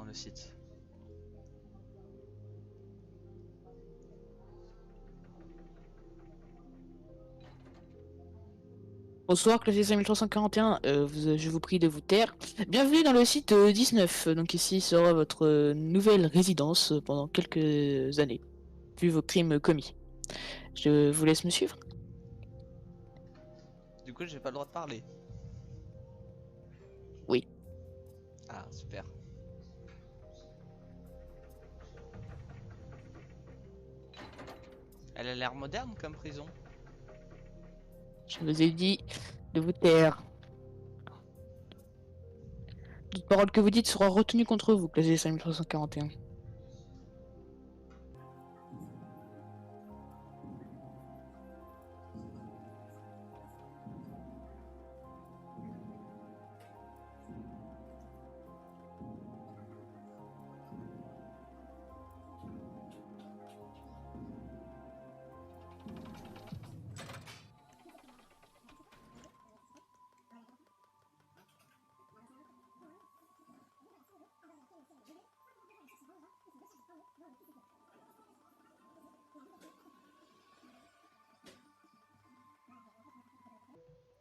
le site. Bonsoir, classé 5341, je vous prie de vous taire. Bienvenue dans le site 19. Donc ici sera votre nouvelle résidence pendant quelques années, vu vos crimes commis. Je vous laisse me suivre. Du coup, j'ai pas le droit de parler. Oui. Ah, super. Elle a l'air moderne comme prison. Je vous ai dit de vous taire. Toute parole que vous dites sera retenue contre vous, classé 5341.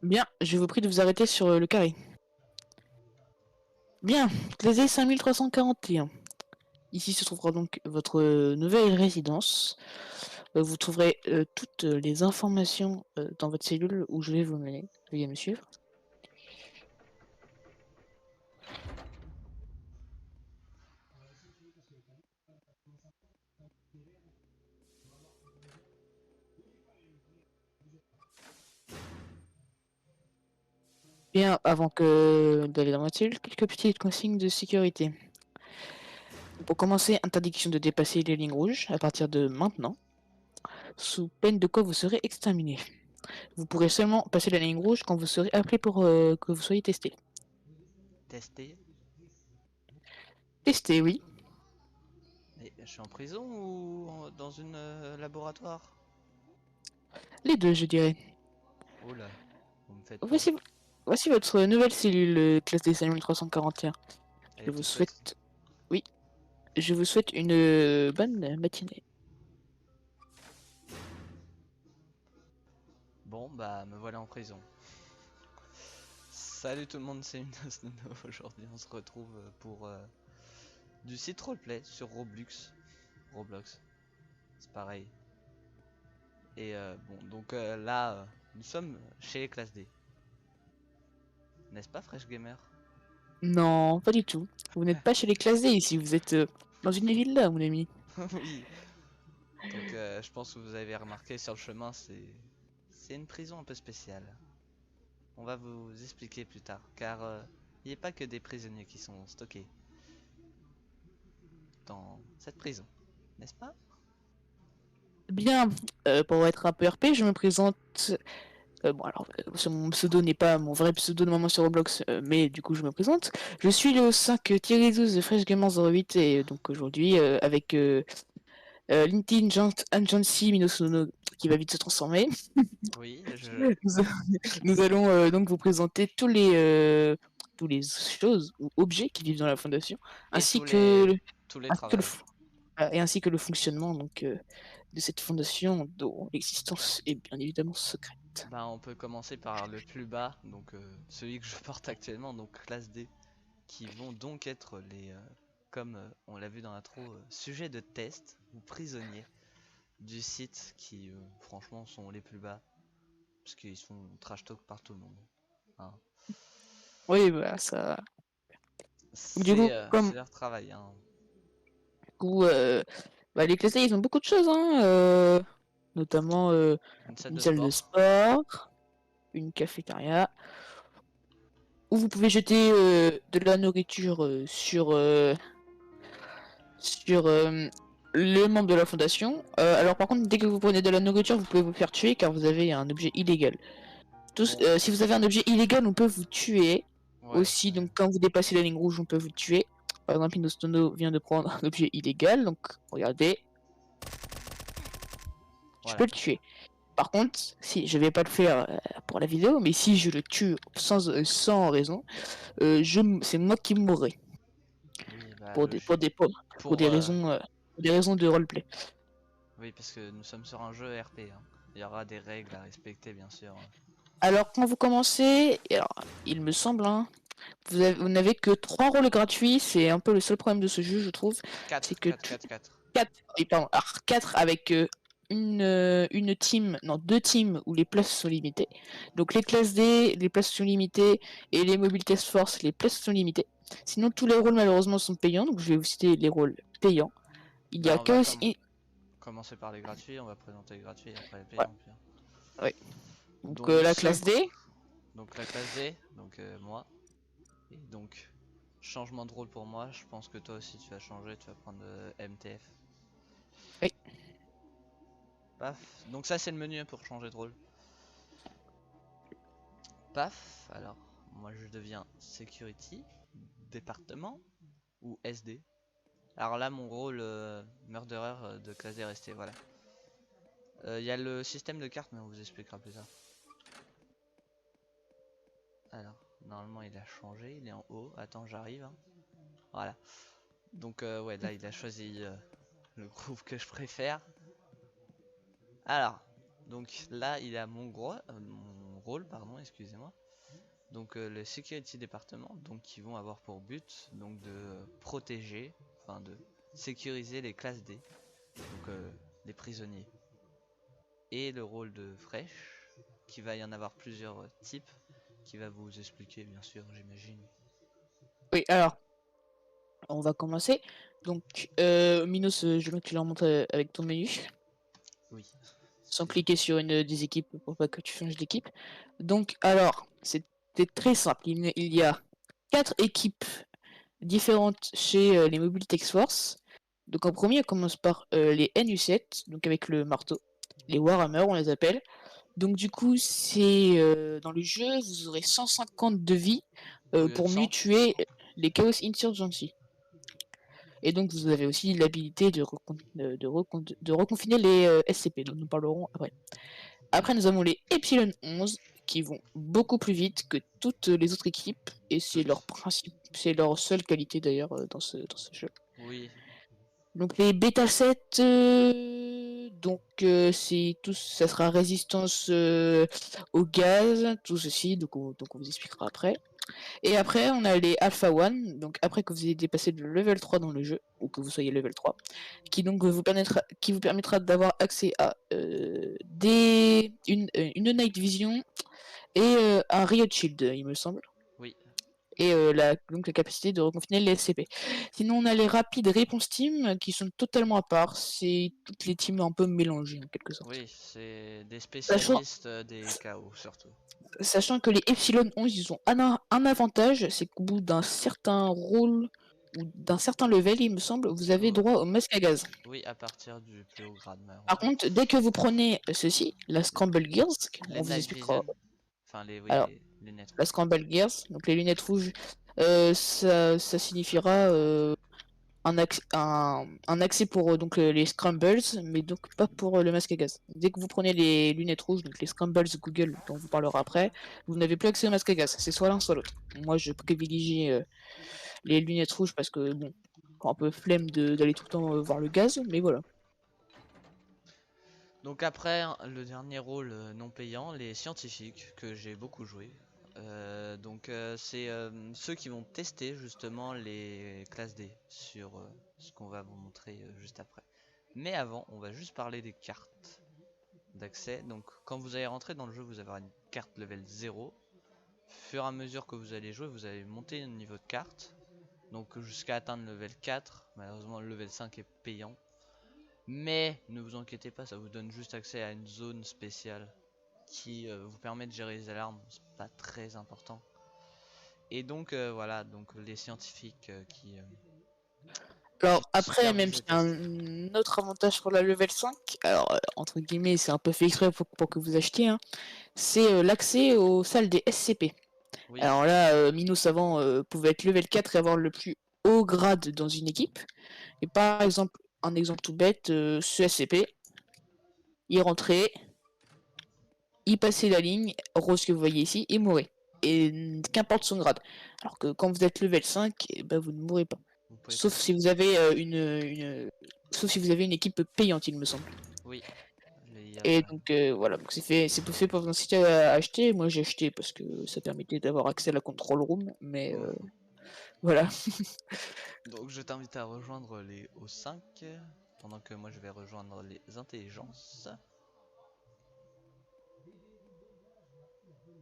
Bien, je vous prie de vous arrêter sur le carré. Bien, classé 5341. Ici se trouvera donc votre nouvelle résidence. Vous trouverez toutes les informations dans votre cellule où je vais vous mener. Veuillez me suivre. Bien, avant que d'aller dans votre cellule, quelques petites consignes de sécurité. Pour commencer, interdiction de dépasser les lignes rouges à partir de maintenant, sous peine de quoi vous serez exterminé. Vous pourrez seulement passer la ligne rouge quand vous serez appelé pour que vous soyez testé. Tester. Testé, oui. Mais je suis en prison ou dans une laboratoire? Les deux, je dirais. Oh là, vous me faites peur. Voici, voici votre nouvelle cellule classe des 5341. Elle Je est vous toute petite. souhaite... Oui, je vous souhaite une bonne matinée. Bon, bah, me voilà en prison. Salut tout le monde, c'est Minos Nono. Aujourd'hui, on se retrouve pour du site roleplay sur Roblox. Roblox, c'est pareil. Et bon, donc là, nous sommes chez les classes D. N'est-ce pas, Fresh Gamer? Non, pas du tout. Vous n'êtes pas chez les classes D ici, vous êtes dans une villa, mon ami. Oui. Donc je pense que vous avez remarqué sur le chemin, c'est une prison un peu spéciale. On va vous expliquer plus tard, car il n'y a pas que des prisonniers qui sont stockés dans cette prison, n'est-ce pas? Bien, pour être un peu RP, je me présente. Bon, alors, mon pseudo n'est pas mon vrai pseudo normalement sur Roblox, mais du coup, je me présente. Je suis le 5-12 de Fresh Gamer 08 et donc aujourd'hui, avec LinkedIn Agency Minosono qui va vite se transformer, Oui, nous, nous allons donc vous présenter tous les choses ou objets qui vivent dans la fondation, et ainsi que, tous les ainsi que travails. et ainsi que le fonctionnement donc, de cette fondation dont l'existence est bien évidemment secrète. Bah, on peut commencer par le plus bas, donc celui que je porte actuellement, donc classe D, qui vont donc être les, comme on l'a vu dans l'intro, sujets de test ou prisonniers du site qui, franchement, sont les plus bas, parce qu'ils sont trash talk par tout le monde. Hein. Oui, bah ça. Du coup, C'est leur travail. Hein. du coup, bah, les classes, ils ont beaucoup de choses, hein, notamment Une salle une de salle de sport. sport, une cafétéria, où vous pouvez jeter de la nourriture sur les membres de la fondation. Alors par contre, dès que vous prenez de la nourriture, vous pouvez vous faire tuer car vous avez un objet illégal. Bon, Si vous avez un objet illégal, on peut vous tuer ouais, aussi. Donc quand vous dépassez la ligne rouge, on peut vous tuer. Par exemple, Inostono vient de prendre un objet illégal, donc regardez, je peux voilà. le tuer. Par contre, si je vais pas le faire pour la vidéo, mais si je le tue sans raison, c'est moi qui mourrai. Oui, Bah, pour des, pour logique. des, pour, pour Pour, des raisons, pour des raisons de roleplay. Oui, parce que nous sommes sur un jeu RP, hein. Il y aura des règles à respecter, bien sûr. Alors, quand vous commencez, alors, il me semble, hein, vous n'avez que 3 rôles gratuits. C'est un peu le seul problème de ce jeu, je trouve. C'est 4, que 4, 4, 4. 4, oui, pardon, alors 4 avec une team, non, 2 teams où les places sont limitées. Donc les classes D, les places sont limitées, et les Mobile Task Force, les places sont limitées. Sinon, tous les rôles malheureusement sont payants, donc je vais vous citer les rôles payants. Il y Bah, a on va Chaos In... commencer par les gratuits, on va présenter les gratuits et après les Ouais, payants. Puis, hein. ouais. Donc Donc, la classe D. donc la classe D, donc moi. Et donc, changement de rôle pour moi, je pense que toi aussi tu vas changer, tu vas prendre MTF. Oui. Paf. Donc ça c'est le menu pour changer de rôle. Paf. Alors, moi je deviens Security, département ou SD. Alors là mon rôle murderer de classe D est resté, voilà. Il y a le système de cartes mais on vous expliquera plus tard. Alors, normalement il a changé, il est en haut. Attends, j'arrive. Hein. Voilà. Donc ouais, là il a choisi le groupe que je préfère. Alors, donc là il a mon rôle, pardon, excusez-moi. Donc le security département, donc qui vont avoir pour but donc de protéger, enfin de sécuriser les classes D, donc les prisonniers. Et le rôle de fraîche, qui va y en avoir plusieurs types, qui va vous expliquer bien sûr, j'imagine. Oui, alors, on va commencer. Donc, Minos, je veux que tu leur montres avec ton menu, Oui. sans cliquer sur une des équipes pour pas que tu changes d'équipe. Donc, alors, c'était très simple. Il y a 4 équipes différentes chez les Mobile Task Force. Donc en premier, on commence par les NU7, donc avec le marteau. Les Warhammer, on les appelle. Donc du coup, c'est dans le jeu, vous aurez 150 de vie Au lieu de pour mieux 100. tuer les Chaos Insurgency. Et donc vous avez aussi l'habilité de reconfiner les SCP, dont nous parlerons après. Après, nous avons les Epsilon 11, qui vont beaucoup plus vite que toutes les autres équipes, et c'est leur Toutes. principe, c'est leur seule qualité d'ailleurs dans ce jeu. Oui. Donc les bêta 7, donc c'est tout, ça sera résistance au gaz, tout ceci, donc on vous expliquera après. Et après on a les Alpha 1, donc après que vous ayez dépassé le level 3 dans le jeu, ou que vous soyez level 3, qui vous permettra d'avoir accès à une Night Vision et un Riot Shield, il me semble. Oui. Et donc la capacité de reconfiner les SCP. Sinon, on a les rapides réponse team qui sont totalement à part. C'est toutes les teams un peu mélangées en quelque sorte. Oui, c'est des Sachant, spécialistes des chaos surtout. sachant que les Epsilon 11, ils ont un avantage, c'est qu'au bout d'un certain rôle ou d'un certain level, il me semble, vous avez Oh, droit au masque à gaz. oui, à partir du plus haut grade Par malheureusement. contre, dès que vous prenez ceci, la Scramble Gears, Les on vous night expliquera. vision, enfin oui, Alors, les lunettes la rouges. Scramble Gears, donc les lunettes rouges, ça signifiera un accès pour donc les scrambles, mais donc pas pour le masque à gaz. Dès que vous prenez les lunettes rouges, donc les scrambles Google, dont on vous parlera après, vous n'avez plus accès au masque à gaz. C'est soit l'un, soit l'autre. Moi, je privilégie les lunettes rouges parce que, bon, un peu flemme d'aller tout le temps voir le gaz, mais voilà. Donc après, hein, le dernier rôle non payant, les scientifiques, que j'ai beaucoup joué. Donc c'est ceux qui vont tester justement les classes D sur ce qu'on va vous montrer juste après. Mais avant, on va juste parler des cartes d'accès. Donc quand vous allez rentrer dans le jeu, vous avez une carte level 0. Au fur et à mesure que vous allez jouer, vous allez monter le niveau de carte. Donc jusqu'à atteindre le level 4. Malheureusement, le level 5 est payant. Mais ne vous inquiétez pas, ça vous donne juste accès à une zone spéciale qui vous permet de gérer les alarmes, c'est pas très important. Et donc voilà, donc les scientifiques qui Alors après, même supervisent s'il les y a tests. un autre avantage pour la level 5, alors entre guillemets, c'est un peu fait exprès pour que vous achetiez, hein, c'est l'accès aux salles des SCP. Oui, Alors là, Minos avant pouvait être level 4 et avoir le plus haut grade dans une équipe. Et par exemple, un exemple tout bête, ce SCP, il rentrait, il passait la ligne, rose que vous voyez ici, et mourait. Et qu'importe son grade. Alors que quand vous êtes level 5, eh ben, vous ne mourrez pas. Sauf faire. si vous avez sauf si vous avez une équipe payante, il me semble. Oui. Il y a Et pas- donc voilà, donc c'est fait pour vous inciter à acheter. Moi j'ai acheté parce que ça permettait d'avoir accès à la control room, mais Mhm. voilà. Donc je t'invite à rejoindre les O5 pendant que moi je vais rejoindre les intelligences.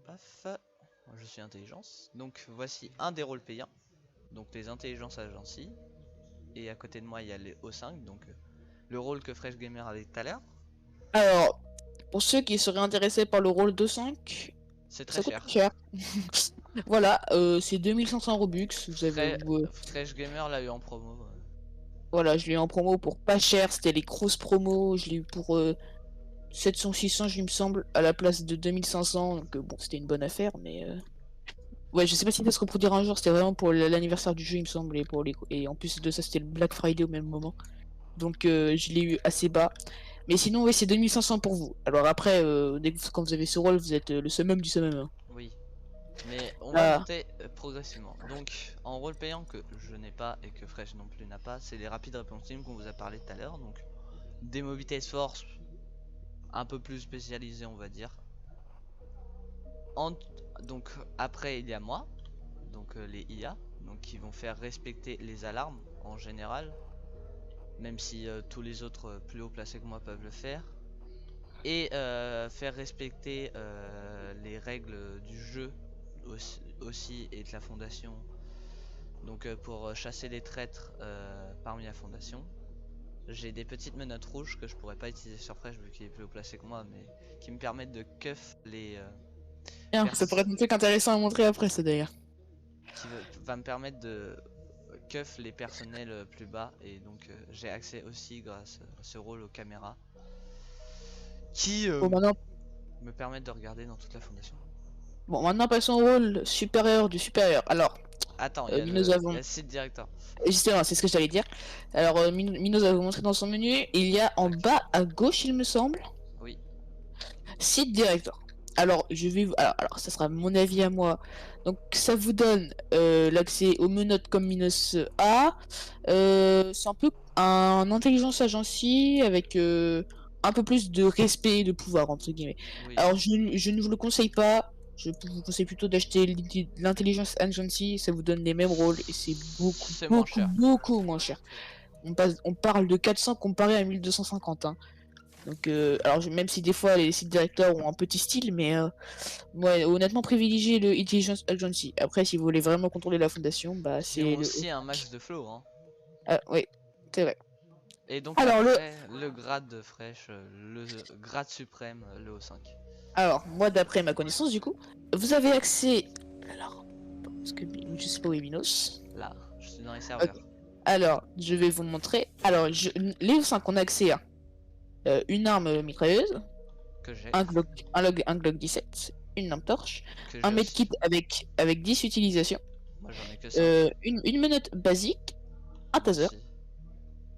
Paf. Moi, je suis intelligence. Donc voici un des rôles payants. Donc les intelligences agency. Et à côté de moi il y a les O5. Donc le rôle que Fresh Gamer avait tout à l'heure. Alors, pour ceux qui seraient intéressés par le rôle de 5, C'est très ça coûte cher. pas cher. Voilà, c'est 2500 Robux. Vous avez, Fresh Gamer l'a eu en promo. voilà, je l'ai eu en promo pour pas cher. C'était les grosses promos. Je l'ai eu pour 700-600, il me semble, à la place de 2500. Donc bon, c'était une bonne affaire, mais ouais, je sais pas si ça se reproduira un jour. C'était vraiment pour l'anniversaire du jeu, il me semble, et en plus de ça, c'était le Black Friday au même moment. Donc je l'ai eu assez bas. Mais sinon, oui, c'est 2500 pour vous. Alors après, quand vous avez ce rôle, vous êtes le summum du summum, hein. Oui. Mais on va Ah, monter progressivement. Donc en rôle payant que je n'ai pas et que Fresh non plus n'a pas, c'est les rapides réponse team qu'on vous a parlé tout à l'heure. Donc des mobilités force un peu plus spécialisées on va dire. En- donc après il y a moi, donc les IA, donc qui vont faire respecter les alarmes en général, même si tous les autres plus haut placés que moi peuvent le faire. Et faire respecter les règles du jeu aussi et de la fondation. Donc pour chasser les traîtres parmi la fondation. J'ai des petites menottes rouges que je pourrais pas utiliser sur Fresh vu qu'il est plus haut placé que moi, mais qui me permettent de cuff les bien, ça pourrait être un truc intéressant à montrer après, ça d'ailleurs. qui va me permettre de cuff les personnels plus bas, et donc j'ai accès aussi grâce à ce rôle aux caméras qui Bon, maintenant, me permettent de regarder dans toute la fondation. maintenant passons au rôle supérieur du supérieur. Alors, Attends, Minos il y a avons. le site directeur. Justement, c'est ce que j'allais dire. Alors, Minos va vous montrer dans son menu. Il y a en bas à gauche, il me semble, Oui, site directeur. Alors, alors, ça sera mon avis à moi. Donc, ça vous donne l'accès aux menottes comme Minos a. C'est un peu un intelligence agency avec un peu plus de respect et de pouvoir, entre guillemets. oui, Alors, je ne vous le conseille pas. Je vous conseille plutôt d'acheter l'intelligence agency. Ça vous donne les mêmes rôles et c'est beaucoup, c'est moins beaucoup, cher. beaucoup moins cher. On parle de 400 comparé à 1250, hein. Donc, alors même si des fois les sites directeurs ont un petit style, mais ouais, honnêtement privilégiez le Intelligence Agency. Après, si vous voulez vraiment contrôler la fondation, bah Qui ont c'est le. aussi un max de flow, hein. Ah, oui, c'est vrai. Et donc Alors après, le grade de fraîche, le grade suprême, le O5. moi d'après ma connaissance, du coup, vous avez accès. Alors, parce que je sais pas où est Minos. Là, je suis dans les Ok. serveurs. Alors, je vais vous montrer. Alors, les 5 on a accès à une arme mitrailleuse, Que j'ai. un Glock 17, une lampe torche, Que un j'ai aussi. medkit avec 10 utilisations, Moi j'en ai que 5. une menotte basique, un Moi taser, aussi.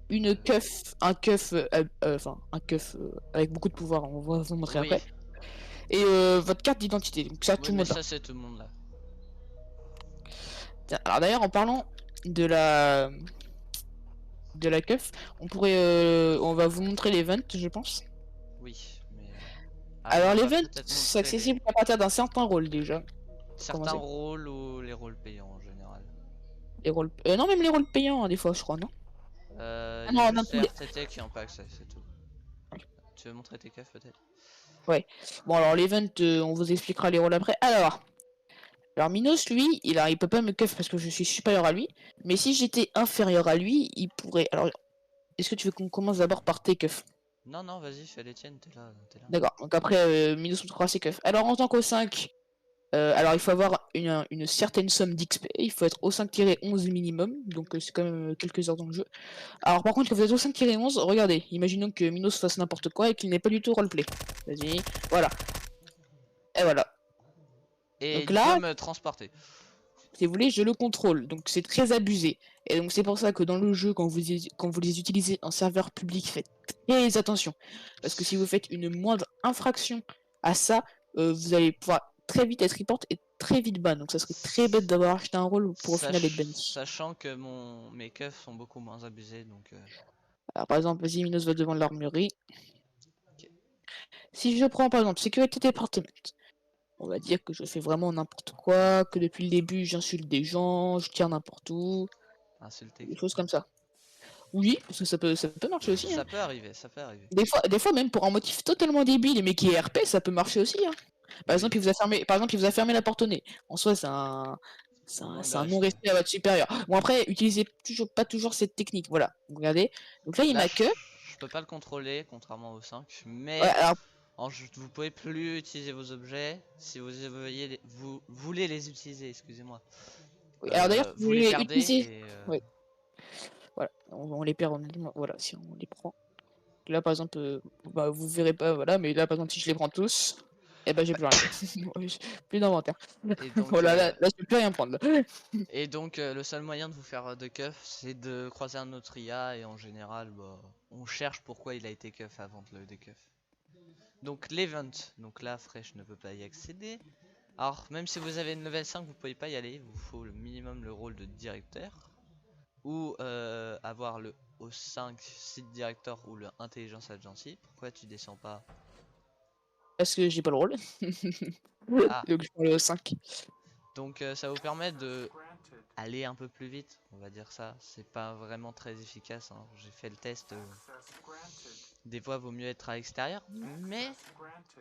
une cuff, un cuff avec beaucoup de pouvoir, on va vous montrer Oui, après, et votre carte d'identité. Donc ça, oui, tout le mais monde là. ça c'est tout le monde là. Tiens, alors d'ailleurs, en parlant de la cuff, on va vous montrer l'event, je pense. Oui, mais Alors on va l'event, peut-être c'est montrer accessible à partir d'un certain rôle déjà. Pour certains commencer. rôles ou les rôles payants en général. Les rôles, non, même les rôles payants, hein, des fois, je crois, non? Ah Il y a non, dans juste tous les les. RTT qui ont pas accès, c'est tout. Tu veux montrer tes keufs peut-être? Ouais. Bon, alors l'event, on vous expliquera les rôles après. Alors Minos, lui, il peut pas me cuff parce que je suis supérieur à lui. Mais si j'étais inférieur à lui, il pourrait. Alors, est-ce que tu veux qu'on commence d'abord par tes keufs? Non, non, vas-y, fais les tiennes, t'es là, t'es là. D'accord. Donc après, Minos montrera ses keufs. Alors en tant qu'au 5, alors il faut avoir une certaine somme d'XP. Il faut être au 5-11 minimum. Donc c'est quand même quelques heures dans le jeu. Alors par contre, quand vous êtes au 5-11, regardez. Imaginons que Minos fasse n'importe quoi et qu'il n'ait pas du tout roleplay. Vas-y. Voilà. Et voilà. Et Donc il là, peut me transporter. si vous voulez, je le contrôle, donc c'est très abusé. Et donc c'est pour ça que dans le jeu, quand vous les utilisez en serveur public, faites très attention. Parce que si vous faites une moindre infraction à ça, vous allez pouvoir très vite être report et très vite ban, donc ça serait très bête d'avoir acheté un rôle pour au final être banni. Sachant que mes keufs sont beaucoup moins abusés, donc Alors par exemple, vas-y, Minos va devant l'armurerie. ok. Si je prends par exemple sécurité département, on va dire que je fais vraiment n'importe quoi, que depuis le début j'insulte des gens, je tire n'importe où, Insulter des choses quelqu'un. comme ça. Oui, parce que ça peut marcher aussi, hein. Ça peut arriver, ça peut arriver. Des fois même pour un motif totalement débile, mais qui est RP, ça peut marcher aussi, hein. Par Oui, exemple, il vous a fermé la porte au nez. En soi, au moins de c'est un respect. non-respect à votre supérieur. Bon après, utilisez pas toujours cette technique, voilà. Regardez. Donc là, il Là, m'a que. je peux pas le contrôler, contrairement au 5, Ouais, mais alors, vous pouvez plus utiliser vos objets si vous voulez les utiliser, excusez-moi. oui, alors d'ailleurs, si vous Vous les voulez perdez utiliser. et Ouais, voilà, on les perd, voilà, si on les prend. Là, par exemple, bah, vous verrez pas, voilà, mais là, par exemple, si je les prends tous, eh ben, j'ai plus rien. Ouais, j'ai plus d'inventaire. et donc Voilà, là, je peux plus rien prendre. Là. le seul moyen de vous faire de keuf, c'est de croiser un autre IA et en général, bah, on cherche pourquoi il a été keuf avant de le dékeuf. Donc l'event, donc là Fresh ne peut pas y accéder. Alors même si vous avez une level 5, vous pouvez pas y aller, il vous faut le minimum le rôle de directeur ou avoir le O5 site director ou le intelligence agency. Pourquoi tu descends pas? Parce que j'ai pas le rôle. Ah, Donc, je prends le 5. donc ça vous permet de aller un peu plus vite, on va dire ça. C'est pas vraiment très efficace, hein. J'ai fait le test. Des fois, vaut mieux être à l'extérieur, mais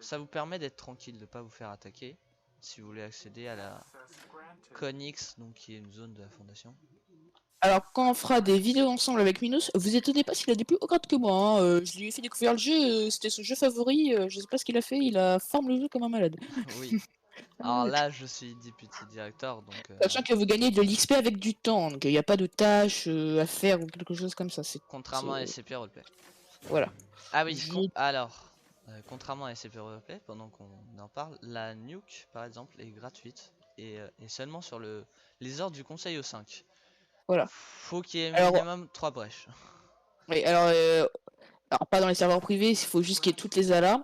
ça vous permet d'être tranquille, de pas vous faire attaquer. Si vous voulez accéder à la Conix, donc qui est une zone de la fondation. Alors, quand on fera des vidéos ensemble avec Minos, vous étonnez pas s'il a des plus hauts grades que moi, hein. Je lui ai fait découvrir le jeu, c'était son jeu favori, je sais pas ce qu'il a fait, il a farm le jeu comme un malade. Oui. Alors là, je suis deputy director, donc Sachant que vous gagnez de l'XP avec du temps, donc il n'y a pas de tâches à faire ou quelque chose comme ça. contrairement à SCP Roleplay. Voilà. Ah oui, Je... alors, contrairement à SCP Roleplay, pendant qu'on en parle, la nuke, par exemple, est gratuite et seulement sur les ordres du conseil au 5. Voilà. Faut qu'il y ait Alors, minimum 3 brèches. oui, alors pas dans les serveurs privés, il faut juste qu'il y ait toutes les alarmes.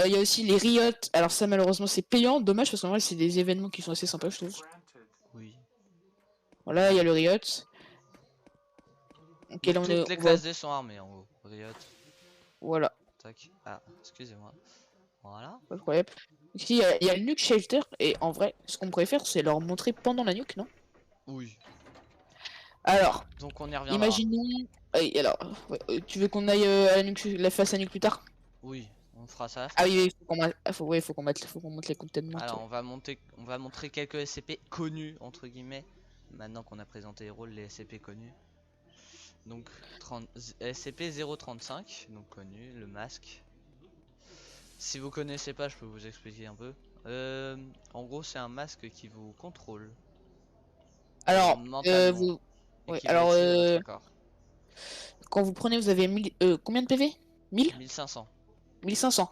Il y a aussi les Riot, alors ça malheureusement c'est payant, dommage parce qu'en vrai c'est des événements qui sont assez sympas je trouve. Oui. Voilà, il y a le Riot. Ok, Donc là toutes les on va... classes D sont armées en gros. Riot, Voilà, tac. Ah, excusez-moi. Voilà. pas de problème. Ici il y a le Nuke Shelter, et en vrai, ce qu'on pourrait faire c'est leur montrer pendant la nuke, non? Oui. Alors, Donc on y reviendra. imaginons... alors, ouais, tu veux qu'on aille à la nuke, la face à nuke plus tard? Oui, on fera ça Ah après. oui, faut qu'on ouais, faut qu'on monte les containments. Alors on va montrer quelques SCP connus entre guillemets. Maintenant qu'on a présenté les rôles, les SCP connus. Donc SCP-035, donc connu, le masque. Si vous connaissez pas, je peux vous expliquer un peu. En gros, c'est un masque qui vous contrôle Alors, mentalement vous... et Ouais, qui va alors, utiliser votre corps. quand vous prenez, vous avez 1000, combien de PV? 1000? 1500. 1500.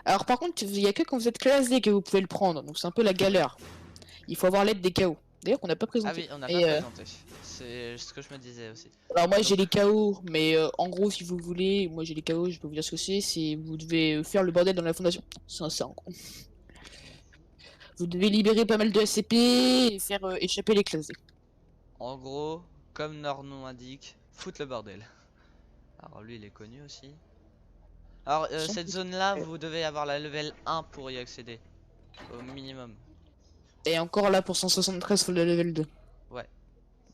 Alors par contre, il y a que quand vous êtes classe D que vous pouvez le prendre, donc c'est un peu la galère. Il faut avoir l'aide des KO. D'ailleurs, qu'on n'a pas Ah présenté. oui, on n'a pas Et, présenté. C'est ce que je me disais aussi. alors moi j'ai Donc, les KO, mais en gros, si vous voulez, moi j'ai les KO, je peux vous dire ce que c'est vous devez faire le bordel dans la fondation. C'est ça en gros. Vous devez libérer pas mal de SCP et faire échapper les classes D. en gros, comme leur nom indique, foutre le bordel. Alors lui, il est connu aussi. Alors, cette zone-là, vous devez avoir la level 1 pour y accéder. Au minimum. Et encore là pour 173 faut le level 2. Ouais.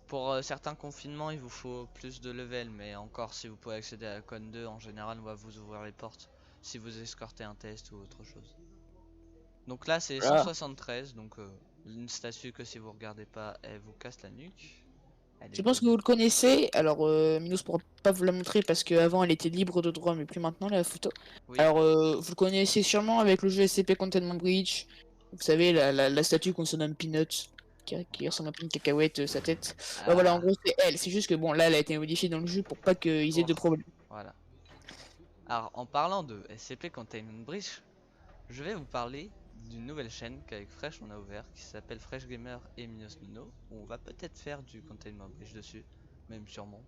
Pour certains confinements, il vous faut plus de level. Mais encore, si vous pouvez accéder à la Con 2, en général, on va vous ouvrir les portes. Si vous escortez un test ou autre chose. Donc là, c'est Voilà. 173. Donc, une statue que si vous regardez pas, elle vous casse la nuque. Elle est Je pense que connue. vous le connaissez, alors Minos pourra pas vous la montrer parce qu'avant elle était libre de droit mais plus maintenant la photo. Oui. Alors vous le connaissez sûrement avec le jeu SCP Containment Breach, vous savez la statue qu'on se nomme Peanut, qui ressemble un peu à une cacahuète sa tête. Bah voilà en Ah, gros c'est elle, c'est juste que bon là elle a été modifiée dans le jeu pour pas qu'ils aient de pour. problème. Voilà. Alors, en parlant de SCP Containment Breach, je vais vous parler d'une nouvelle chaîne qu'avec Fresh on a ouvert qui s'appelle Fresh Gamer et Minos Mino où on va peut-être faire du Containment Breach dessus, même sûrement.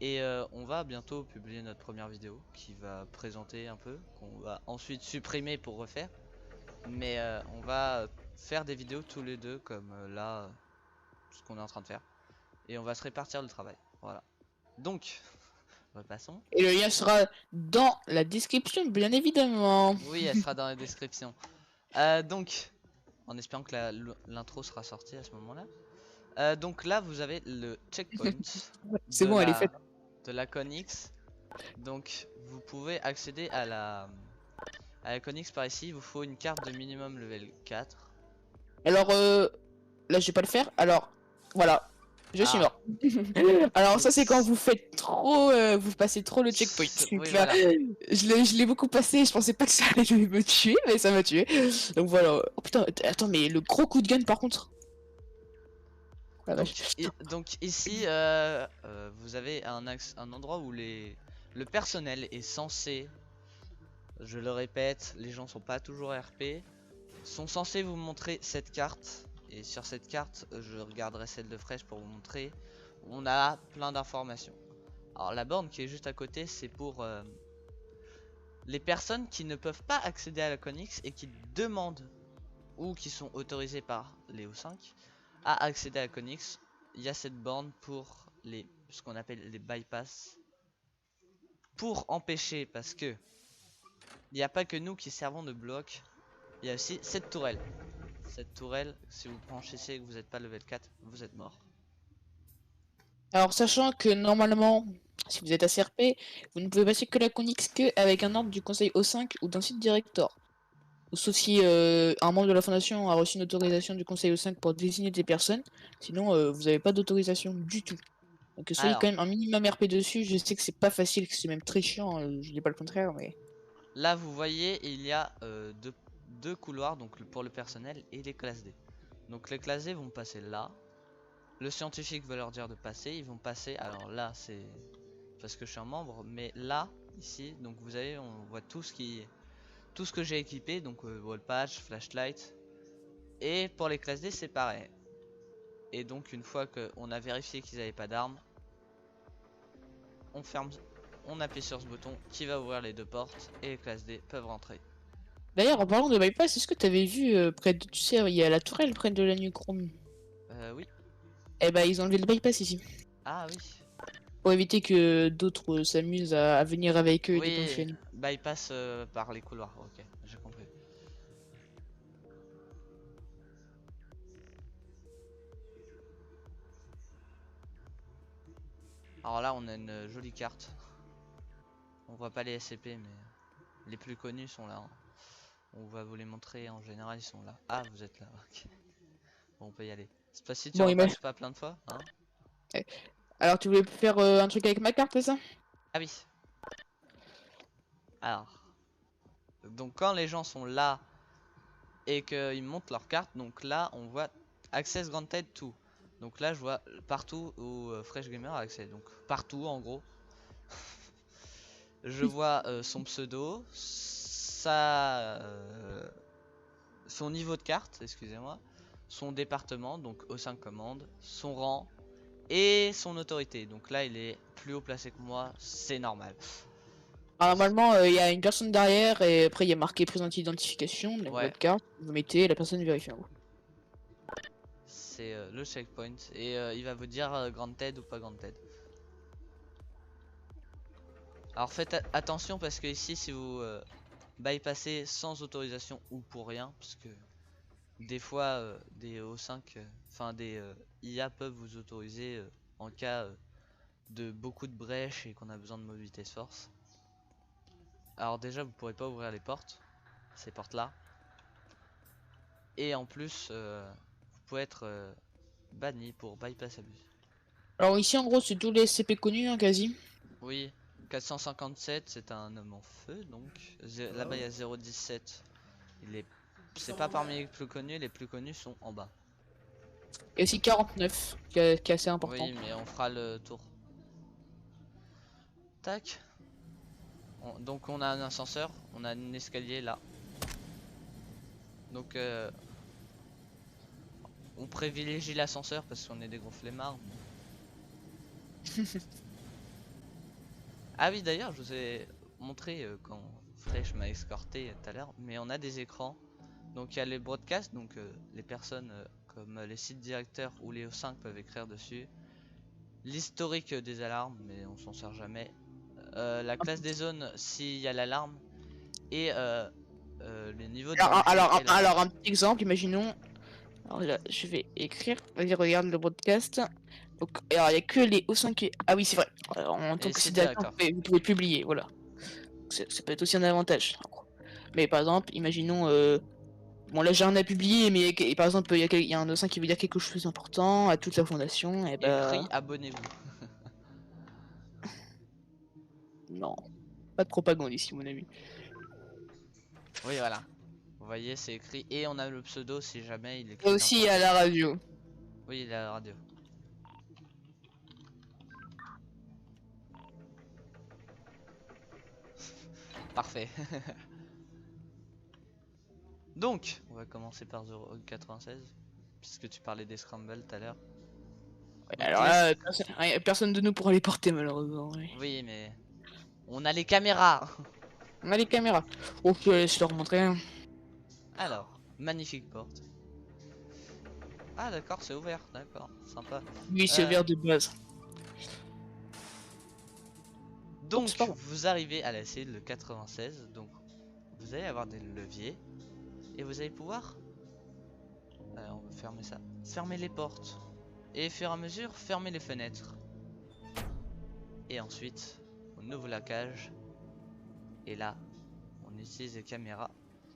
Et on va bientôt publier notre première vidéo qui va présenter un peu, qu'on va ensuite supprimer pour refaire. Mais on va faire des vidéos tous les deux comme là, ce qu'on est en train de faire. Et on va se répartir le travail. Voilà. Donc, repassons. Et le lien sera dans la description, bien évidemment. Oui, elle sera dans la description. Donc, en espérant que l'intro sera sortie à ce moment-là. Donc là, vous avez le checkpoint C'est bon, elle est faite. de la Conix. Donc, vous pouvez accéder à la Conix par ici. Il vous faut une carte de minimum level 4. Alors, là, je vais pas le faire. Alors, voilà. Je suis Ah. mort. Alors, ça, c'est quand vous faites trop. Vous passez trop le checkpoint. Oui, Donc, voilà. je l'ai beaucoup passé. Je pensais pas que ça allait me tuer, mais ça m'a tué. Donc, voilà. Oh putain, attends, mais le gros coup de gun, par contre. La vache. Donc ici, vous avez un endroit où le personnel est censé, je le répète, les gens sont pas toujours RP, sont censés vous montrer cette carte. Et sur cette carte, je regarderai celle de Fresh pour vous montrer. On a plein d'informations. Alors la borne qui est juste à côté, c'est pour les personnes qui ne peuvent pas accéder à la Conix et qui demandent ou qui sont autorisées par les O5 à accéder à la Conix. Il y a cette borne pour ce qu'on appelle les bypass, pour empêcher, parce que il n'y a pas que nous qui servons de bloc, il y a aussi cette tourelle. Cette tourelle, si vous franchissez et que vous n'êtes pas level 4, vous êtes mort. Alors, sachant que normalement, si vous êtes ACRP, vous ne pouvez passer que la Conix que avec un ordre du conseil O5 ou d'un site director. Sauf si un membre de la fondation a reçu une autorisation du conseil O5 pour désigner des personnes. Sinon, vous n'avez pas d'autorisation du tout. Donc soyez Alors, quand même un minimum RP dessus. Je sais que c'est pas facile, que c'est même très chiant. Je dis pas le contraire, mais. là vous voyez, il y a deux couloirs, donc pour le personnel et les classes D. Donc les classes D vont passer là. Le scientifique va leur dire de passer, ils vont passer. Alors là, c'est parce que je suis un membre, mais là, ici, donc vous avez, on voit tout ce que j'ai équipé, donc wall patch, flashlight. Et pour les classes D, c'est pareil. Et donc une fois qu'on a vérifié qu'ils n'avaient pas d'armes, on ferme, on appuie sur ce bouton qui va ouvrir les deux portes et les classes D peuvent rentrer. D'ailleurs, en parlant de bypass, est-ce que tu avais vu près de. Tu sais, il y a la tourelle près de la Nuchrome. Oui. Eh bah, ils ont enlevé le bypass ici. Ah oui. Pour éviter que d'autres s'amusent à venir avec eux et Oui, déclencher. bypass par les couloirs, ok, j'ai compris. Alors là, on a une jolie carte. On voit pas les SCP, mais les plus connus sont là. Hein. On va vous les montrer, en général, ils sont là. Ah, vous êtes là, ok. Bon, on peut y aller. C'est pas si tu Bon, repasses pas plein de fois, hein. Alors, tu voulais faire un truc avec ma carte, c'est ça? Ah oui. Alors. Donc quand les gens sont là et qu'ils montent leur carte, donc là on voit Access Granted tout. Donc là je vois partout où Fresh Gamer a accès, donc partout en gros. Je vois son pseudo, son niveau de carte, excusez-moi, son département, donc O5 commande, son rang et son autorité. Donc là il est plus haut placé que moi, c'est normal. Alors, normalement, il y a une personne derrière et après il y a marqué présente identification, donc Ouais. votre carte, vous mettez, la personne vérifie en haut. C'est le checkpoint et il va vous dire Granted ou pas Granted. Alors faites attention parce que ici si vous bypassez sans autorisation ou pour rien, parce que des fois des O5, enfin des IA peuvent vous autoriser en cas de beaucoup de brèches et qu'on a besoin de mobilité de force. Alors déjà vous pourrez pas ouvrir les portes, ces portes là. Et en plus vous pouvez être banni pour bypass abus. Alors ici en gros c'est tous les SCP connus hein, quasi. Oui, 457 c'est un homme en feu donc là-bas il y a 017. C'est pas parmi les plus connus, les plus connus sont en bas. Et aussi 49 qui est assez important. Oui mais on fera le tour. Tac. Donc on a un ascenseur, on a un escalier là. Donc on privilégie l'ascenseur parce qu'on est des gros flemmards. Ah oui d'ailleurs je vous ai montré quand Fresh m'a escorté tout à l'heure, mais on a des écrans. Donc il y a les broadcasts, donc les personnes comme les sites directeurs ou les O5 peuvent écrire dessus. L'historique des alarmes, mais on s'en sert jamais. La classe des zones s'il y a l'alarme. Et le niveau de danger et l'alarme. Alors, un petit exemple, imaginons. Alors là, je vais écrire. Vas-y, regarde le broadcast. Donc, alors, il n'y a que les O5 qui... Ah oui, c'est vrai. Alors, en tant Et que c'est site directeur, directeur. vous pouvez publier, voilà. Ça peut être aussi un avantage. Mais par exemple, imaginons... Bon, là, j'ai rien à publier, mais et par exemple, il y a un O5 qui veut dire quelque chose d'important à toute la fondation, et Écrit bah... abonnez-vous. Non. Pas de propagande ici, mon ami. Oui, voilà. Vous voyez, c'est écrit. Et on a le pseudo si jamais il Et écrit aussi n'importe à quoi. la radio. Oui, la radio. Parfait. Donc, on va commencer par 096. Puisque tu parlais des scrambles tout à l'heure. Ouais, Donc, alors les... là, personne de nous pourra les porter, malheureusement. Oui. Oui, mais... On a les caméras. On a les caméras. Ok, je leur montrer. Hein. Alors, magnifique porte. Ah d'accord, c'est ouvert, d'accord, sympa. Oui, c'est Euh, vert de base. Oups, donc, pardon. vous arrivez à la cellule 96, donc vous allez avoir des leviers et vous allez pouvoir, on va fermer ça, fermer les portes et au fur et à mesure fermer les fenêtres. Et ensuite, on ouvre la cage et là, on utilise les caméras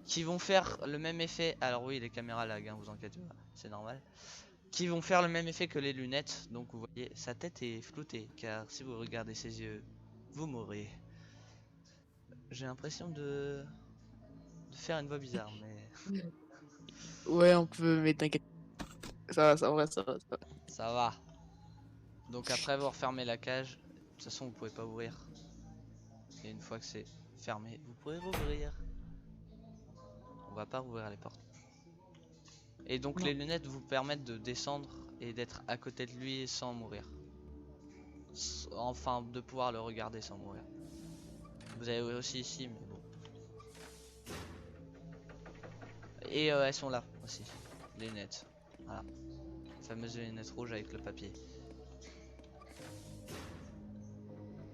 qui vont faire le même effet. Alors oui, les caméras lag, hein, vous inquiétez pas, c'est normal. Qui vont faire le même effet que les lunettes. Donc vous voyez, sa tête est floutée car si vous regardez ses yeux, vous mourrez. J'ai l'impression de faire une voix bizarre, mais Ouais, on peut, mais t'inquiète. Ça va, ça va, ça va. ça va. Donc après avoir fermé la cage, de toute façon vous pouvez pas ouvrir. Et une fois que c'est fermé, vous pourrez rouvrir. On va pas rouvrir les portes. Et donc Non. les lunettes vous permettent de descendre et d'être à côté de lui sans mourir. Enfin, de pouvoir le regarder sans mourir. Vous avez aussi ici, mais bon. Et elles sont là aussi, les lunettes. Voilà, les fameuses lunettes rouges avec le papier.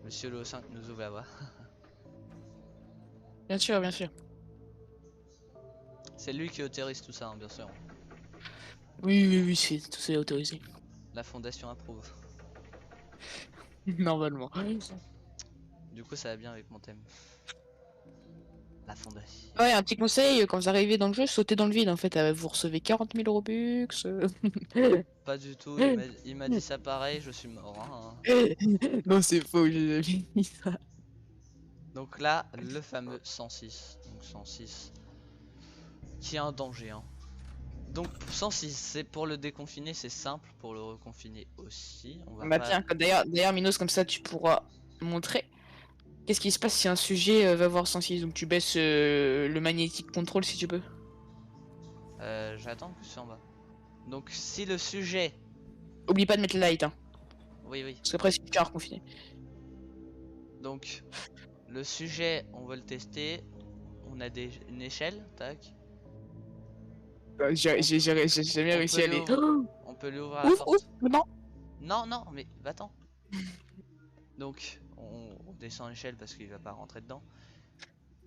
Monsieur le 5 nous ouvre la voie. Bien sûr, bien sûr. C'est lui qui autorise tout ça, hein, bien sûr. Oui, c'est tout ça est autorisé. La fondation approuve. Normalement. Du coup, ça va bien avec mon thème. La fondation. Ouais, un petit conseil, quand vous arrivez dans le jeu, sautez dans le vide en fait. Vous recevez 40 000 Robux. Pas du tout, il m'a dit ça pareil, je suis mort. Hein. Non, c'est faux, j'ai mis ça. Donc là, le fameux 106. Donc 106, qui est un danger. Hein. Donc 106, c'est pour le déconfiner, c'est simple. Pour le reconfiner aussi. On va Bah pas. tiens, d'ailleurs, Minos, comme ça, tu pourras montrer qu'est-ce qui se passe si un sujet va voir 106. Donc tu baisses le magnétique contrôle si tu peux. J'attends que c'est en bas. Donc si le sujet. Oublie pas de mettre le light, hein. Oui, oui. Parce qu'après, c'est plus à reconfiner. Donc le sujet, on veut le tester. On a une échelle, tac. J'ai jamais On réussi peut à lui aller. on peut lui ouvrir la Ouf, porte. non. Non, non, mais va-t'en. Donc on descend l'échelle parce qu'il va pas rentrer dedans.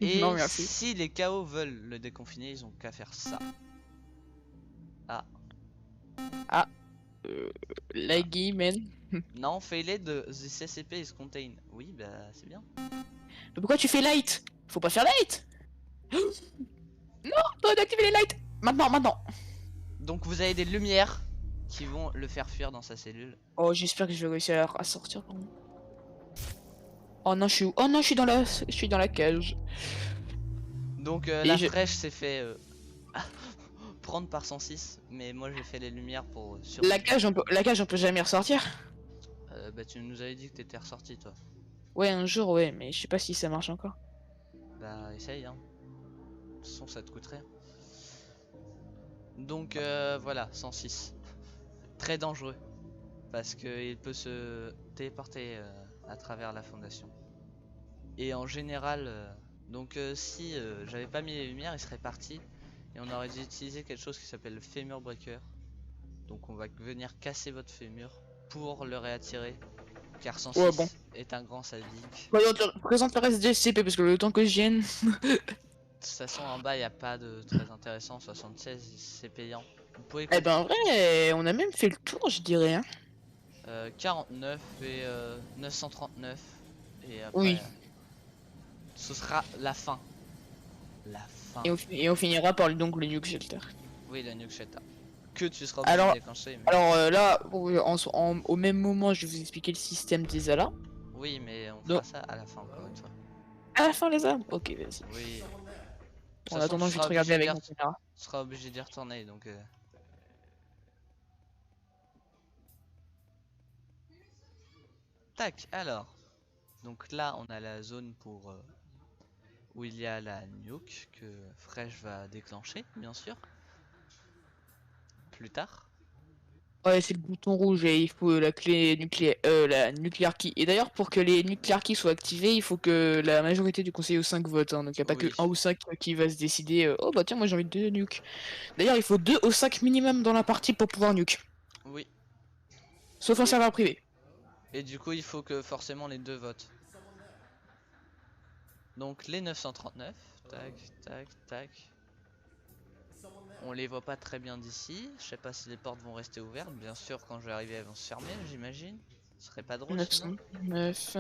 Non, Et merci. si les KO veulent le déconfiner, ils ont qu'à faire ça. Ah, Ah, laggy, man. non, fais-les de the CCP is contain. Oui, bah c'est bien. Mais pourquoi tu fais light? Faut pas faire light. Non, t'aurais dû activer les lights. Maintenant. Donc vous avez des lumières qui vont le faire fuir dans sa cellule. Oh, j'espère que je vais réussir à sortir. Pardon. Oh non, je suis où? Oh non, je suis dans la cage. Donc Et la je... fraîche s'est fait prendre par 106, mais moi j'ai fait les lumières pour survivre. La cage, on peut jamais ressortir. Bah tu nous avais dit que t'étais ressorti toi. Ouais, un jour, ouais, mais je sais pas si ça marche encore. Bah essaye hein. De toute façon ça te coûterait. Donc voilà, 106. Très dangereux. Parce qu'il peut se téléporter à travers la fondation. Et en général, donc si j'avais pas mis les lumières, il serait parti. Et on aurait dû utiliser quelque chose qui s'appelle le fémur breaker. Donc on va venir casser votre fémur pour le réattirer. Car Ouais, bon. 106 est un grand sadique. Présente le reste des SCP parce que le temps que je vienne. De toute façon en bas il n'y a pas de très intéressant. 76 c'est payant. Vous pouvez Eh ben, en vrai, on a même fait le tour, je dirais. Hein. 49 et 939. Et après Oui. ce sera la fin. La fin. Et on finira par donc le Nuke Shelter. Oui, le nuke shelter. Que tu seras obligé de déclencher. Mais... Alors là, au même moment, je vais vous expliquer le système des alarmes. Oui, mais on fera ça à la fin encore une fois. À la fin, les alarmes. Ok, vas-y. Oui. En attendant, je vais te regarder avec mon caméra. Tu seras obligé d'y retourner donc. Tac, alors. Donc là, on a la zone pour où il y a la nuke que Fresh va déclencher, bien sûr. Plus tard. Ouais, c'est le bouton rouge et il faut la clé nucléaire, la nuclear key. Et d'ailleurs, pour que les nuclear keys soient activés, il faut que la majorité du conseil O5 vote. Hein. Donc il n'y a pas que 1 ou 5 qui va se décider. Oh bah tiens, moi j'ai envie de 2 nuke. D'ailleurs, il faut 2 ou 5 minimum dans la partie pour pouvoir nuke. Oui. Sauf un serveur privé. Et du coup, il faut que forcément les deux votent. Donc les 939. Tac, tac, tac. On les voit pas très bien d'ici. Je sais pas si les portes vont rester ouvertes. Bien sûr, quand je vais arriver, elles vont se fermer, j'imagine. Ce serait pas drôle sinon. 909.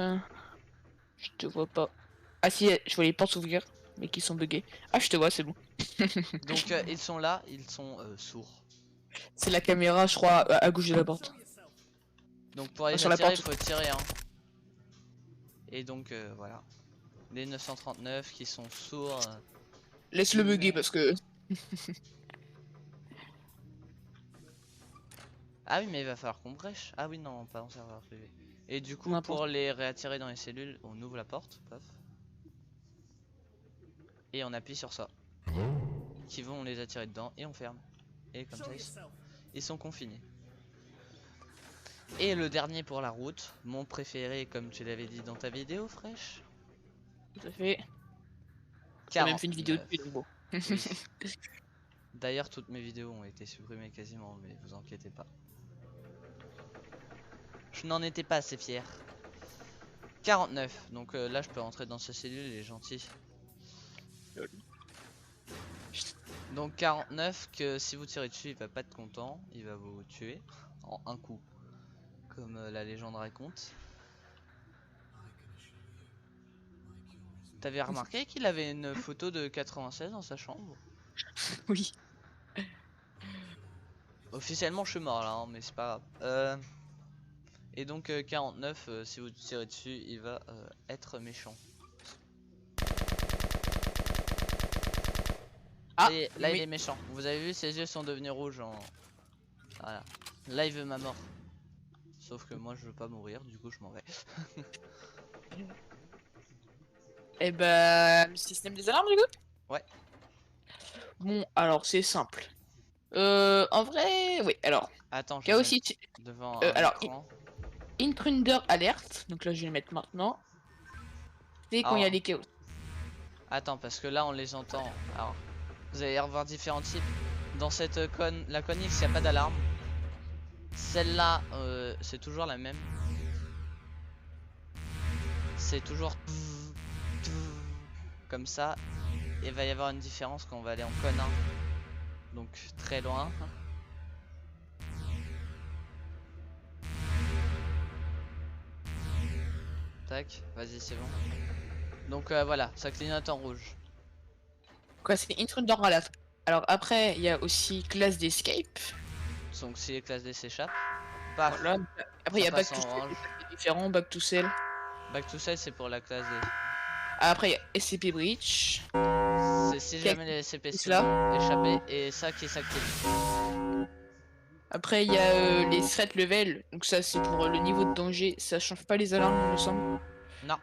Je te vois pas. Ah si, je vois les portes s'ouvrir, mais qui sont buggées. Ah, je te vois, c'est bon. Donc ils sont là, ils sont sourds. C'est la caméra, je crois, à gauche de la porte. Donc pour aller sur la tirer, il porte. faut tirer. Hein. Et donc voilà. Les 939 qui sont sourds. Laisse le bugger parce que... Ah oui, mais il va falloir qu'on brèche. Ah oui, non, pas en serveur privé. Et du coup, N'importe. pour les réattirer dans les cellules, on ouvre la porte. Paf. Et on appuie sur ça. Qui vont les attirer dedans et on ferme. Et comme ça, ils sont confinés. Et le dernier pour la route, mon préféré, comme tu l'avais dit dans ta vidéo, Fresh. Tout à fait. J'ai même fait une vidéo dessus, donc bon. Oui. D'ailleurs, toutes mes vidéos ont été supprimées quasiment, mais vous inquiétez pas. Je n'en étais pas assez fier. 49, donc là je peux rentrer dans sa cellule, il est gentil. Donc 49, que si vous tirez dessus, il va pas être content, il va vous tuer en un coup, comme la légende raconte. T'avais remarqué qu'il avait une photo de 96 dans sa chambre? Oui. Officiellement je suis mort là, hein, mais c'est pas grave. Et donc 49, si vous tirez dessus, il va être méchant. Ah, là il est méchant. Vous avez vu, ses yeux sont devenus rouges en... Voilà. Là il veut ma mort. Sauf que moi je veux pas mourir, du coup je m'en vais. Et bah, le système des alarmes du coup. Ouais. Bon, alors c'est simple. En vrai, oui. Alors, Attends, je il y a vais aussi devant un alors écran. Intruder alerte. Donc là, je vais le mettre maintenant. C'est quand il y a des chaos. Attends, parce que là on les entend. Alors, vous allez revoir différents types. Dans cette la Conix, il n'y a pas d'alarme. Celle-là, c'est toujours la même. C'est toujours comme ça. Il va y avoir une différence quand on va aller en con 1. Donc très loin. Tac, vas-y c'est bon. Donc voilà, ça clignote en rouge. Quoi, c'est Intruder alerte. Alors après, il y a aussi classe d'escape. Donc si les classes D s'échappent, paf. Voilà. Après, il y a Back to Cell, différent, Back to Cell. Back to Cell, c'est pour la classe D. Après, il y a SCP Breach. C'est si jamais les SCP sont échappés et ça qui s'active. Après, il y a les threat level. Donc ça, c'est pour le niveau de danger. Ça change pas les alarmes, il me semble. Non.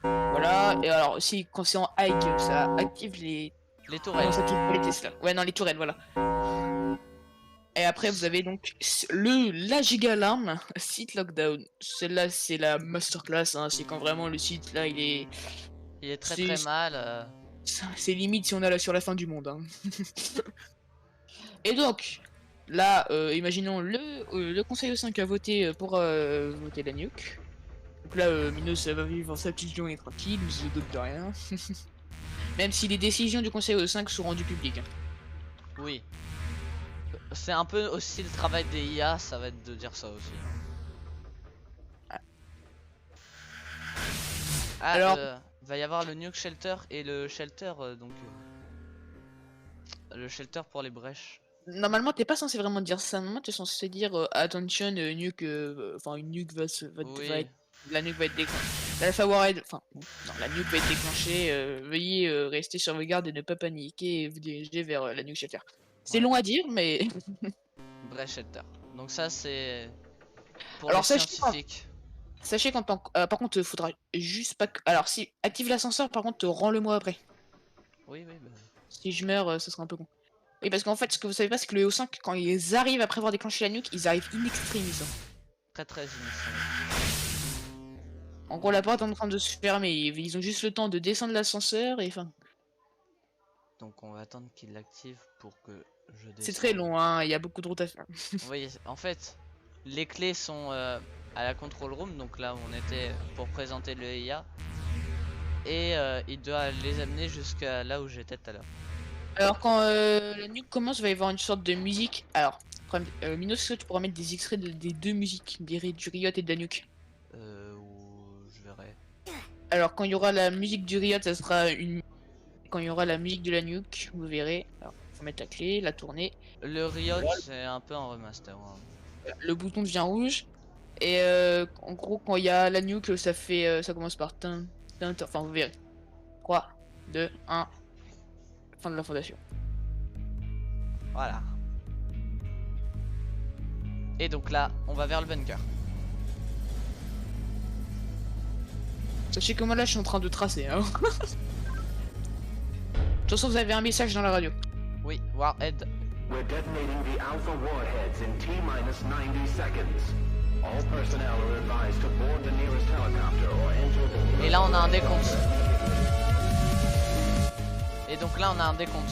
Voilà. Et alors aussi, quand c'est en hike, ça active les tourelles. Non, ça active pas les Tesla. Ouais, non, les tourelles, voilà. Et après, vous avez donc la giga alarme, site lockdown. Celle-là, c'est la masterclass. Hein. C'est quand vraiment le site là, il est très très mal. C'est limite si on est là sur la fin du monde. Hein. Et donc, là, imaginons le conseil au 5 a voté pour voter la nuke. Donc là, Minos va vivre sa petite journée tranquille, il se doute de rien. Même si les décisions du conseil au 5 sont rendues publiques. Hein. Oui. C'est un peu aussi le travail des IA, ça va être de dire ça aussi. Ah, Alors, va y avoir le nuke shelter et le shelter, le shelter pour les brèches. normalement, t'es pas censé vraiment dire ça. Normalement, t'es censé dire attention, nuke, enfin une nuke va Oui, être, la nuke va être déclenchée. L'alpha warhead, enfin non, la nuke va être déclenchée. Veuillez rester sur vos gardes et ne pas paniquer et vous diriger vers la nuke shelter. C'est ouais, long à dire, mais brèche shelter. Donc ça c'est pour les alors scientifiques. sachez qu'en tant que, par contre, faudra juste pas. Alors si active l'ascenseur, par contre, rends-le-moi après. Oui, oui, bah, Si je meurs, ce sera un peu con. Oui, parce qu'en fait, ce que vous savez pas, c'est que le EO5, quand ils arrivent après avoir déclenché la nuke, ils arrivent in extremis. Hein. très très innocent. En gros, la porte est en train de se fermer. Ils ont juste le temps de descendre l'ascenseur et enfin. Donc on va attendre qu'il l'active pour que je C'est très descende. long, hein. Il y a beaucoup de routes à faire. Vous voyez, en fait, les clés sont à la control room, donc là où on était pour présenter le IA. Et il doit les amener jusqu'à là où j'étais tout à l'heure. Alors, quand la nuke commence, il va y avoir une sorte de musique. Alors, Minos, est-ce que tu pourras mettre des extraits des deux musiques, du Riot et de la nuke? Ou je verrai. Alors, quand il y aura la musique du Riot, ça sera une. Quand il y aura la musique de la nuke, vous verrez. Alors, faut mettre la clé, la tourner. Le Riot, Voilà. c'est un peu en remaster. Hein. Le bouton devient rouge. Et en gros, quand il y a la nuke, ça fait, ça commence par enfin vous verrez. 3, 2, 1, fin de la fondation. Voilà. Et donc là, on va vers le bunker. Sachez que moi là, je suis en train de tracer. Hein. De toute façon, vous avez un message dans la radio. Oui, Warhead. We're detonating the Alpha warheads in T-minus 90 seconds. All personnel are advised to board the nearest helicopter or enter the... Et là, on a un décompte. Et donc là, on a un décompte.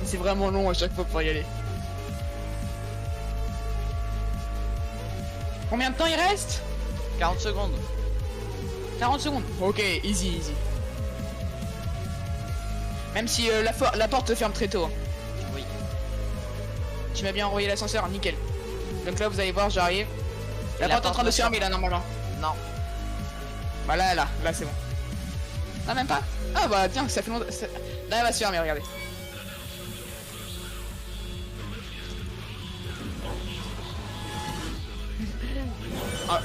C'est vraiment long à chaque fois pour y aller. Combien de temps il reste? 40 secondes. 40 secondes. Ok, easy, easy. Même si la porte se ferme très tôt. Hein. Oui. Tu m'as bien envoyé l'ascenseur, nickel. Donc là, vous allez voir, j'arrive. La porte est en train de se fermer là, normalement. Non. Bah là, c'est bon. Ah, même pas? Ah bah tiens, ça fait longtemps. Là, elle va se fermer, regardez. Ah.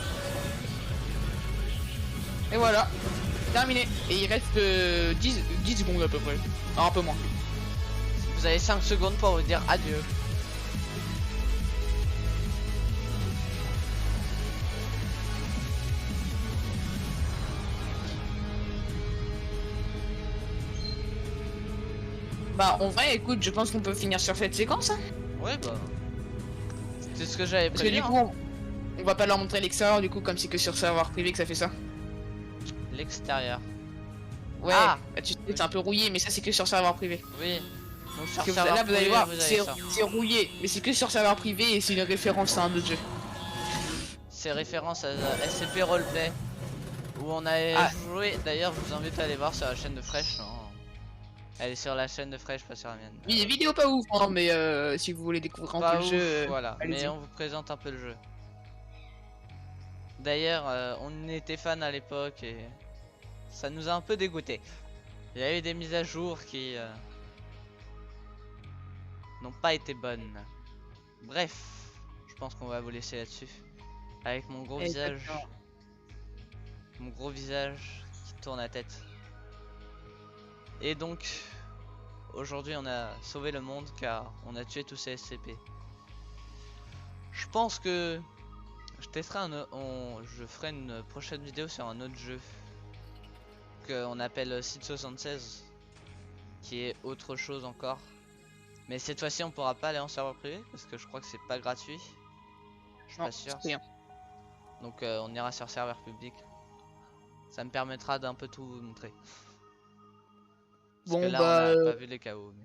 Et voilà, terminé. Et il reste 10 secondes à peu près. Non, un peu moins. Vous avez 5 secondes pour vous dire adieu. Bah en vrai, écoute, je pense qu'on peut finir sur cette séquence. Hein. Ouais, bah. C'est ce que j'avais Parce que prévu. du coup, on va pas leur montrer l'extérieur, du coup, comme c'est que sur serveur privé que ça fait ça. L'extérieur. Ouais, Ah. bah, tu sais, c'est un peu rouillé, mais ça c'est que sur serveur privé. Oui. Donc sur Parce que serveur là, vous allez privé, voir, vous avez ça. c'est rouillé, mais c'est que sur serveur privé et c'est une référence à un autre jeu. C'est référence à SCP Roleplay. Où on a joué. D'ailleurs, je vous invite à aller voir sur la chaîne de Fresh. Non. Elle est sur la chaîne de Fresh, pas sur la mienne. Oui, vidéo pas ouf, hein, mais si vous voulez découvrir un Pas peu le ouf, jeu, voilà. allez-y. Mais on vous présente un peu le jeu. D'ailleurs, on était fan à l'époque et ça nous a un peu dégoûté. Il y a eu des mises à jour qui n'ont pas été bonnes. Bref, je pense qu'on va vous laisser là-dessus. Avec mon gros visage. Mon gros visage qui tourne la tête. Et donc, aujourd'hui on a sauvé le monde car on a tué tous ces SCP. Je pense que je testerai je ferai une prochaine vidéo sur un autre jeu qu'on appelle Seed 76, qui est autre chose encore. Mais cette fois-ci on pourra pas aller en serveur privé parce que je crois que c'est pas gratuit. Je suis Non, pas sûr. c'est rien. Donc on ira sur serveur public. Ça me permettra d'un peu tout vous montrer. Parce Bon, que là bah, on a pas vu les KO. Mais...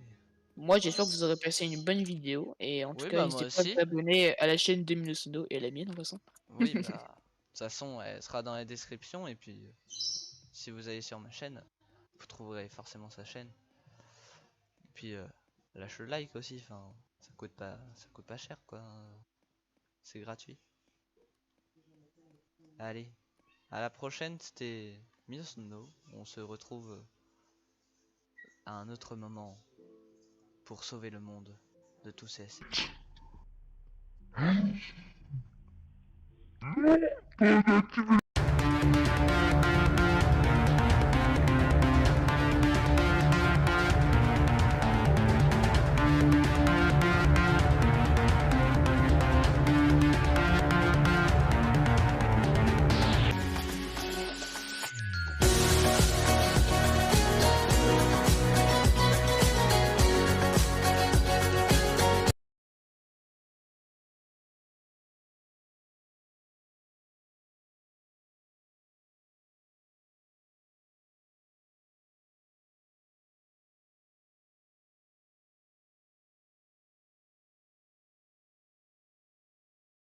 moi j'espère que vous aurez passé une bonne vidéo. Et en tout Oui, cas, bah moi n'hésitez pas à aussi. vous abonner à la chaîne de Minosono et à la mienne en passant. Oui, bah, de toute façon, elle sera dans la description. Et puis, si vous allez sur ma chaîne, vous trouverez forcément sa chaîne. Et puis, lâche le like aussi. Enfin, ça coûte pas cher, quoi. C'est gratuit. Allez, à la prochaine. C'était Minosono. On se retrouve à un autre moment pour sauver le monde de tous ces SCP.